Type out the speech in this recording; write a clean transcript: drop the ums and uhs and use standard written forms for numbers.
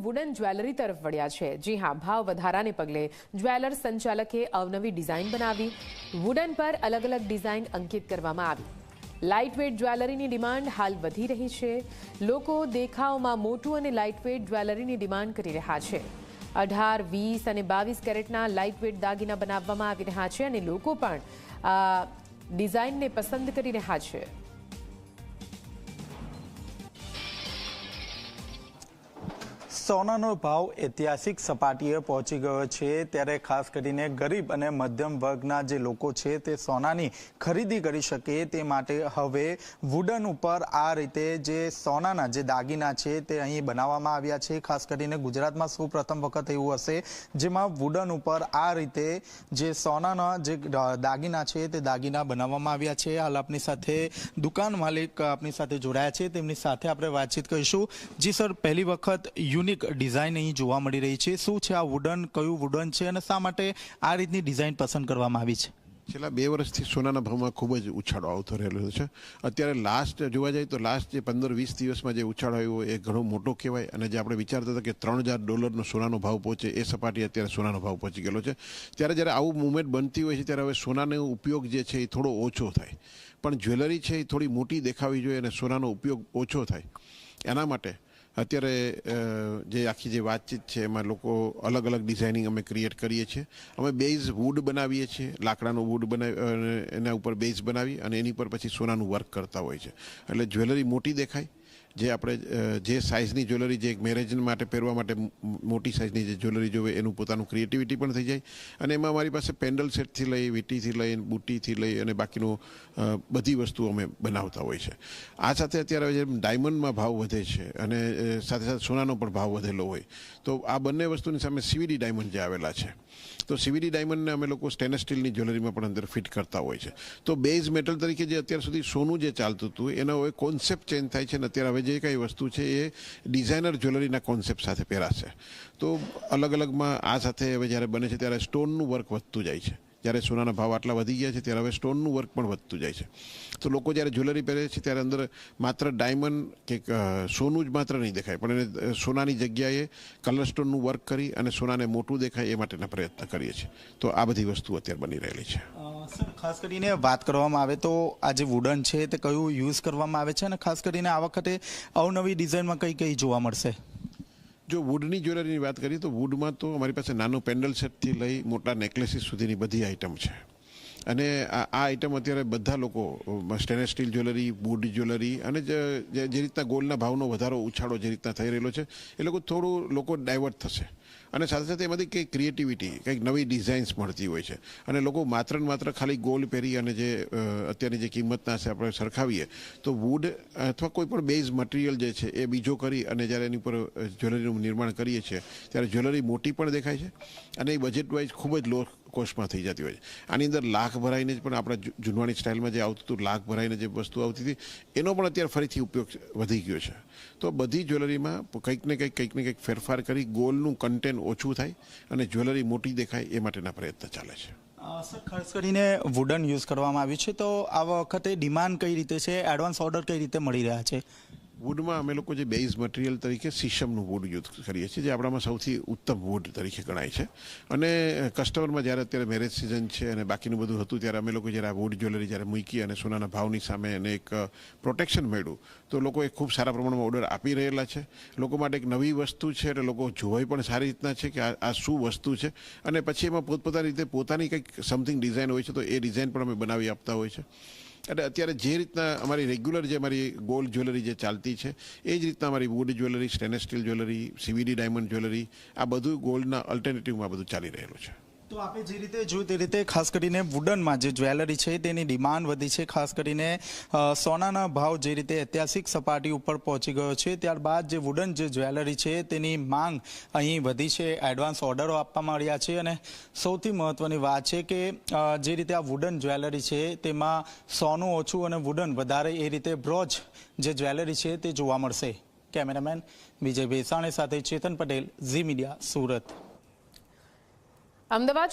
Wooden jewellery તરફ વળ્યા છે। જી હા, ભાવ વધારાને પગલે જ્વેલર્સ સંચાલકે અવનવી ડિઝાઇન બનાવી। વુડન પર અલગ અલગ ડિઝાઇન અંકિત કરવામાં આવી। લાઇટવેટ જ્વેલરીની ડિમાન્ડ હાલ વધી રહી છે। લોકો દેખાવમાં મોટું અને લાઇટવેટ જ્વેલરીની ડિમાન્ડ કરી રહ્યા છે। 18, 20 અને 22 કેરેટના લાઇટવેટ દાગીના બનાવવામાં આવી રહ્યા છે અને લોકો પણ આ ડિઝાઇનને પસંદ કરી રહ્યા છે। સોનાનો ભાવ ઐતિહાસિક સપાટીએ પહોંચી ગયો છે, ત્યારે ખાસ કરીને ગરીબ અને મધ્યમ વર્ગના જે લોકો છે તે સોનાની ખરીદી કરી શકે તે માટે હવે વુડન ઉપર આ રીતે જે સોનાના જે દાગીના છે તે અહીં બનાવવામાં આવ્યા છે। ખાસ કરીને ગુજરાતમાં સૌપ્રથમ વખત એવું હશે જેમાં વુડન ઉપર આ રીતે જે સોનાના જે દાગીના છે તે દાગીના બનાવવામાં આવ્યા છે। હાલ આપની સાથે દુકાન માલિક આપની સાથે જોડાયા છે, તેમની સાથે આપણે વાતચીત કરીશું। જી સર, પહેલી વખત યુનિક ડિઝાઇન અહીં જોવા મળી રહી છે, શું છે આ વુડન, કયું વુડન છે અને શા માટે આ રીતની ડિઝાઇન પસંદ કરવામાં આવી છે? છેલ્લા 2 વર્ષથી સોનાના ભાવમાં ખૂબ જ ઉછાળો આવતો રહેલો છે। અત્યારે લાસ્ટ જોવા જાય તો લાસ્ટ જે 15-20 દિવસમાં જે ઉછાળો આવ્યો એ ઘણો મોટો કહેવાય, અને જે આપણે વિચારતા હતા કે $3000 સોનાનો ભાવ પહોંચે એ સપાટી અત્યારે સોનાનો ભાવ પહોંચી ગયેલો છે। ત્યારે જ્યારે આવું મુવમેન્ટ બનતી હોય છે ત્યારે હવે સોનાનો ઉપયોગ જે છે એ થોડો ઓછો થાય, પણ જ્વેલરી છે એ થોડી મોટી દેખાવી જોઈએ અને સોનાનો ઉપયોગ ઓછો થાય, એના માટે અત્યારે જે આખી જે વાતચીત છે એમાં લોકો અલગ અલગ ડિઝાઇનિંગ અમે ક્રિએટ કરીએ છીએ। અમે બેઝ વુડ બનાવીએ છીએ, લાકડાનો વુડ બનાવી એના ઉપર બેઝ બનાવી અને એની પર પછી સોનાનું વર્ક કરતા હોય છે, એટલે જ્વેલરી મોટી દેખાય। જે આપણે જે સાઇઝની જ્વેલરી, જે મેરેજ માટે પહેરવા માટે મોટી સાઇઝની જે જ્વેલરી જોવે એનું પોતાનું ક્રિએટિવિટી પણ થઈ જાય, અને એમાં અમારી પાસે પેન્ડલ સેટથી લઈ, વીંટીથી લઈ, બુટ્ટીથી લઈ અને બાકીનું બધી વસ્તુઓ અમે બનાવતા હોય છે। આ સાથે અત્યારે જેમ ડાયમંડમાં ભાવ વધે છે અને સાથે સાથે સોનાનો પણ ભાવ વધેલો હોય, તો આ બંને વસ્તુની સામે CVD ડાયમંડ જે આવેલા છે, તો CVD ડાયમંડને અમે લોકો સ્ટેનલેસ સ્ટીલની જ્વેલરીમાં પણ અંદર ફિટ કરતા હોય છે। તો બેઝ મેટલ તરીકે જે અત્યાર સુધી સોનું જે ચાલતું હતું એનો હવે કોન્સેપ્ટ ચેન્જ થાય છે, અને અત્યારે હવે જે કંઈ વસ્તુ છે એ ડિઝાઇનર જ્વેલરીના કોન્સેપ્ટ સાથે પહેરાશે। તો અલગ અલગમાં આ સાથે હવે જ્યારે બને છે ત્યારે સ્ટોનનું વર્ક વધતું જાય છે। જ્યારે સોનાના ભાવ આટલા વધી ગયા છે ત્યારે હવે સ્ટોનનું વર્ક પણ વધતું જાય છે, તો લોકો જ્યારે જ્વેલરી પહેરે છે ત્યારે અંદર માત્ર ડાયમંડ કે સોનું જ માત્ર નહીં દેખાય, પણ એને સોનાની જગ્યાએ કલર સ્ટોનનું વર્ક કરી અને સોનાને મોટું દેખાય એ માટેના પ્રયત્ન કરીએ છીએ। તો આ બધી વસ્તુ અત્યારે બની રહેલી છે। સર, ખાસ કરીને વાત કરવામાં આવે તો આ જે વુડન છે તે કયું યુઝ કરવામાં આવે છે, અને ખાસ કરીને આ વખતે અવનવી ડિઝાઇનમાં કઈ કઈ જોવા મળશે? જો વુડની જ્વેલરીની વાત કરીએ તો વુડમાં તો અમારી પાસે નાનું પેન્ડલ સેટથી લઈ મોટા નેકલેસીસ સુધીની બધી આઇટમ છે, અને આ આઇટમ અત્યારે બધા લોકો stainless steel jewellery, wood jewellery, અને જે રીતના ગોલ્ડના ભાવનો વધારો ઉછાળો જે રીતના થઈ રહેલો છે એ થોડું લોકો ડાયવર્ટ થશે, અને સાથે સાથે એમાંથી કંઈક ક્રિએટિવિટી, કંઈક નવી ડિઝાઇન્સ મળતી હોય છે, અને લોકો માત્ર ને માત્ર ખાલી ગોલ્ડ પહેરી અને જે અત્યારની જે કિંમતના છે આપણે સરખાવીએ તો વુડ અથવા કોઈ પણ બેઝ મટીરિયલ જે છે એ બીજો કરી અને જ્યારે એની ઉપર જ્વેલરીનું નિર્માણ કરીએ છીએ ત્યારે જ્વેલરી મોટી પણ દેખાય છે, અને એ બજેટ વાઇઝ ખૂબ જ લો કોસ્ટમાં થઈ જતી હોય છે। આની અંદર લાખ ભરાઈને જ પણ આપણા જૂનવાણી સ્ટાઇલમાં જે આવતું હતું, લાખ ભરાઈને જે વસ્તુ આવતી હતી એનો પણ અત્યારે ફરીથી ઉપયોગ વધી ગયો છે। તો બધી જ્વેલરીમાં કંઈક ને કંઈક ફેરફાર કરી ગોલ્ડનું કન્ટેન્ટ ઓછું થાય અને જ્વેલરી મોટી દેખાય એ માટેના પ્રયત્ન ચાલે છે। સર, ખાસ કરીને વુડન યુઝ કરવામાં આવ્યું છે, તો આ વખતે ડિમાન્ડ કઈ રીતે છે, એડવાન્સ ઓર્ડર કઈ રીતે મળી રહ્યા છે? વુડમાં અમે લોકો જે બેઝ મટીરિયલ તરીકે શીશમનું વુડ યુઝ કરીએ છીએ, જે આપણામાં સૌથી ઉત્તમ વુડ તરીકે ગણાય છે, અને કસ્ટમરમાં જ્યારે અત્યારે મેરેજ સિઝન છે અને બાકીનું બધું હતું ત્યારે અમે લોકો જ્યારે આ વુડ જ્વેલરી જ્યારે મૂકી અને સોનાના ભાવની સામે એને એક પ્રોટેક્શન મળ્યું તો લોકોએ ખૂબ સારા પ્રમાણમાં ઓર્ડર આપી રહેલા છે। લોકો માટે એક નવી વસ્તુ છે એટલે લોકો જોવાય પણ સારી રીતના છે કે આ શું વસ્તુ છે, અને પછી એમાં પોતપોતાની રીતે પોતાની કંઈક સમથિંગ ડિઝાઇન હોય છે તો એ ડિઝાઇન પણ અમે બનાવી આપતા હોય છે। એટલે અત્યારે જે રીતના અમારી રેગ્યુલર જે અમારી ગોલ્ડ જ્વેલરી જે ચાલતી છે એ જ રીતના અમારી wood jewellery, stainless steel jewellery, CVD diamond jewellery, આ બધું ગોલ્ડના અલ્ટરનેટિવમાં બધું ચાલી રહેલું છે। તો આપણે જે રીતે જોયું તે રીતે ખાસ કરીને વુડનમાં જે જ્વેલરી છે તેની ડિમાન્ડ વધી છે, ખાસ કરીને સોનાના ભાવ જે રીતે ઐતિહાસિક સપાટી ઉપર પહોંચી ગયો છે, ત્યારબાદ જે વુડન જે જ્વેલરી છે તેની માંગ અહીં વધી છે, એડવાન્સ ઓર્ડરો આપવામાં આવ્યા છે, અને સૌથી મહત્વની વાત છે કે જે રીતે આ વુડન જ્વેલરી છે તેમાં સોનું ઓછું અને વુડન વધારે એ રીતે બ્રોન્ઝ જે જ્વેલરી છે તે જોવા મળશે। કેમેરામેન વિજય ભેસાણી સાથે ચેતન પટેલ, ઝી મીડિયા, સુરત। અમદાવાદ